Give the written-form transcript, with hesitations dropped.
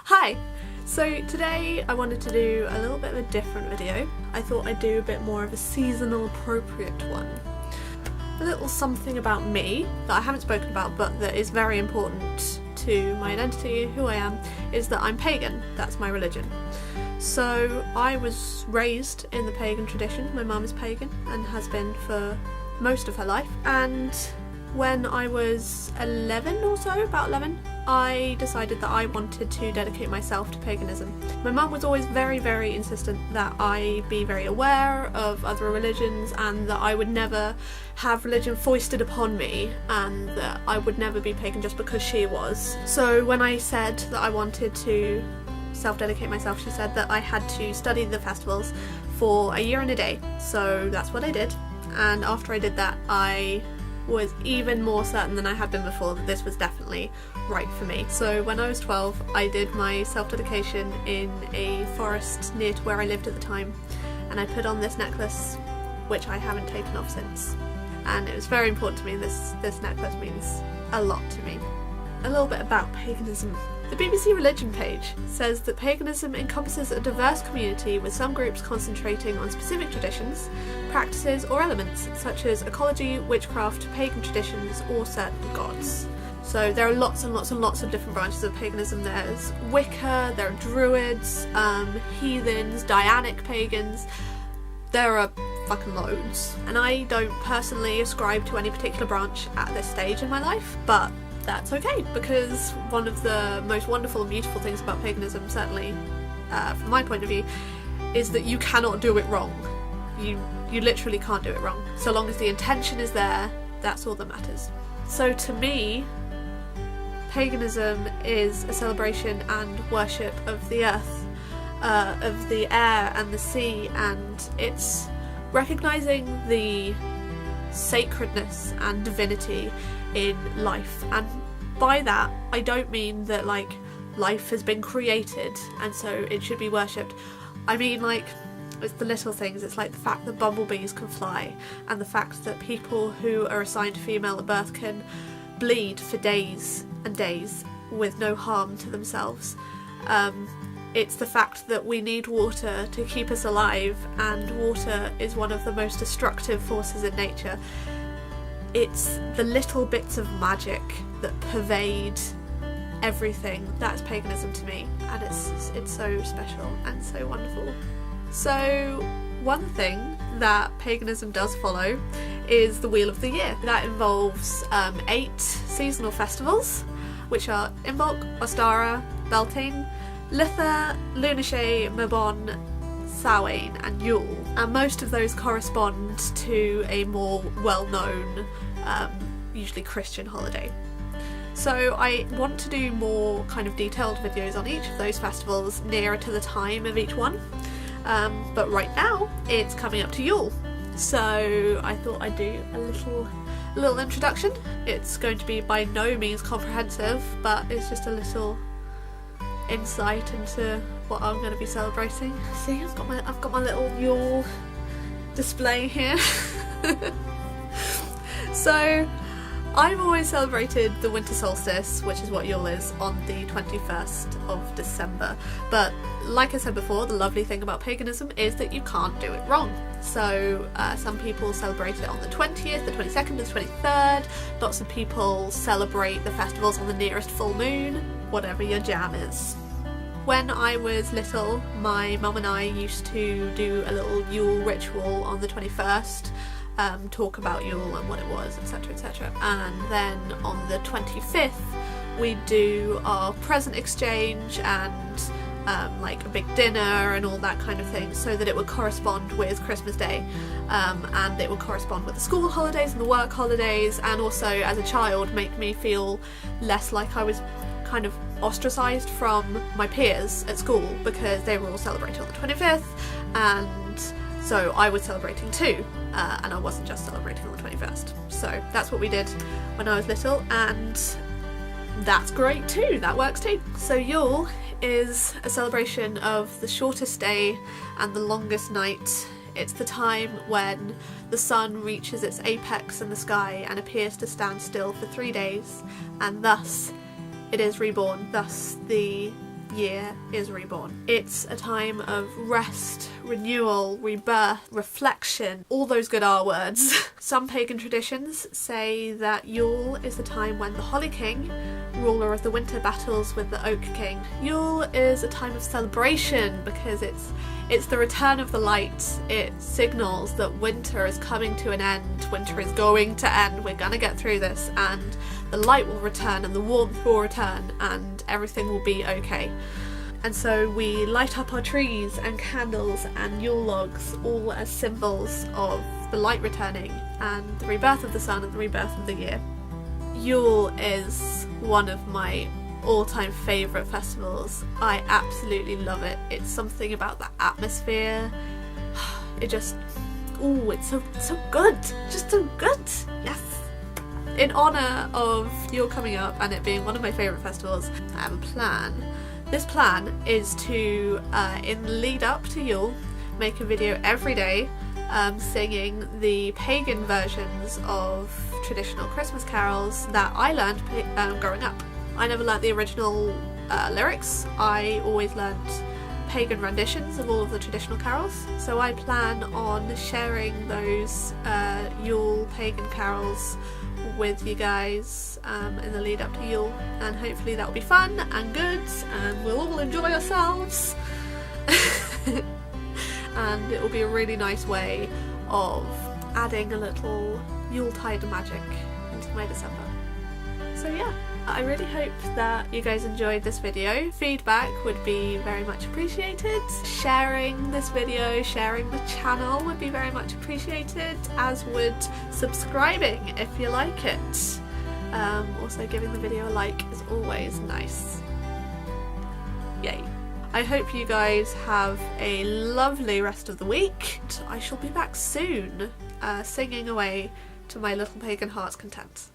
Hi! So today I wanted to do a little bit of a different video. I thought I'd do a bit more of a seasonal appropriate one. A little something about me that I haven't spoken about but that is very important to my identity, who I am, is that I'm pagan. That's my religion. So I was raised in the pagan tradition. My mum is pagan and has been for most of her life, and when I was 11 or so, about 11, I decided that I wanted to dedicate myself to paganism. My mum was always very, very insistent that I be very aware of other religions and that I would never have religion foisted upon me and that I would never be pagan just because she was. So when I said that I wanted to self-dedicate myself, she said that I had to study the festivals for a year and a day. So that's what I did, and after I did that I was even more certain than I had been before that this was definitely right for me. So when I was 12 I did my self-dedication in a forest near to where I lived at the time, and I put on this necklace which I haven't taken off since, and it was very important to me. This necklace means a lot to me. A little bit about paganism. The BBC religion page says that paganism encompasses a diverse community with some groups concentrating on specific traditions, practices or elements such as ecology, witchcraft, pagan traditions or certain gods. So there are lots and lots and lots of different branches of paganism. There's Wicca, there are druids, heathens, Dianic pagans. There are fucking loads. And I don't personally ascribe to any particular branch at this stage in my life, but that's okay, because one of the most wonderful and beautiful things about paganism, certainly from my point of view, is that you cannot do it wrong. You literally can't do it wrong. So long as the intention is there, that's all that matters. So to me, paganism is a celebration and worship of the earth, of the air and the sea, and it's recognising the sacredness and divinity in life. And by that I don't mean that like life has been created and so it should be worshipped. I mean like it's the little things. It's like the fact that bumblebees can fly, and the fact that people who are assigned female at birth can bleed for days and days with no harm to themselves. It's the fact that we need water to keep us alive, and water is one of the most destructive forces in nature. It's the little bits of magic that pervade everything. That's paganism to me, and it's so special and so wonderful. So one thing that paganism does follow is the Wheel of the Year. That involves 8 seasonal festivals, which are Imbolc, Ostara, Beltane, Litha, Lunache, Mabon, Samhain and Yule, and most of those correspond to a more well-known, usually Christian holiday. So I want to do more kind of detailed videos on each of those festivals nearer to the time of each one, but right now it's coming up to Yule, so I thought I'd do a little introduction. It's going to be by no means comprehensive, but it's just a little insight into what I'm going to be celebrating. See, I've got my little Yule display here. So I've always celebrated the Winter Solstice, which is what Yule is, on the 21st of December. But like I said before, the lovely thing about paganism is that you can't do it wrong. So some people celebrate it on the 20th, the 22nd, the 23rd. Lots of people celebrate the festivals on the nearest full moon, whatever your jam is. When I was little, my mum and I used to do a little Yule ritual on the 21st, talk about Yule and what it was, etc, etc. And then on the 25th we do our present exchange and like a big dinner and all that kind of thing, so that it would correspond with Christmas Day, and it would correspond with the school holidays and the work holidays, and also as a child make me feel less like I was kind of ostracised from my peers at school, because they were all celebrating on the 25th and so I was celebrating too, and I wasn't just celebrating on the 21st. So that's what we did when I was little, and that's great too, that works too. So Yule is a celebration of the shortest day and the longest night. It's the time when the sun reaches its apex in the sky and appears to stand still for 3 days, and thus it is reborn. Thus the year is reborn. It's a time of rest, renewal, rebirth, reflection, all those good R words. Some pagan traditions say that Yule is the time when the Holly King, ruler of the winter, battles with the Oak King. Yule is a time of celebration because it's the return of the light. It signals that winter is coming to an end. Winter is going to end. We're gonna get through this, and the light will return and the warmth will return and everything will be okay. And so we light up our trees and candles and Yule logs, all as symbols of the light returning and the rebirth of the sun and the rebirth of the year. Yule is one of my all-time favourite festivals. I absolutely love it. It's something about the atmosphere. It just, ooh, it's so good. Just so good. Yes. In honour of Yule coming up and it being one of my favourite festivals, I have a plan. This plan is to, in the lead up to Yule, make a video every day singing the pagan versions of traditional Christmas carols that I learned growing up. I never learnt the original lyrics. I always learnt pagan renditions of all of the traditional carols. So I plan on sharing those Yule pagan carols with you guys in the lead up to Yule, and hopefully that will be fun and good and we'll all enjoy ourselves. And it will be a really nice way of adding a little Yuletide magic into my December. So yeah, I really hope that you guys enjoyed this video. Feedback would be very much appreciated. Sharing this video, sharing the channel would be very much appreciated, as would subscribing if you like it. Also giving the video a like is always nice. Yay. I hope you guys have a lovely rest of the week. I shall be back soon, singing away to my little pagan heart's content.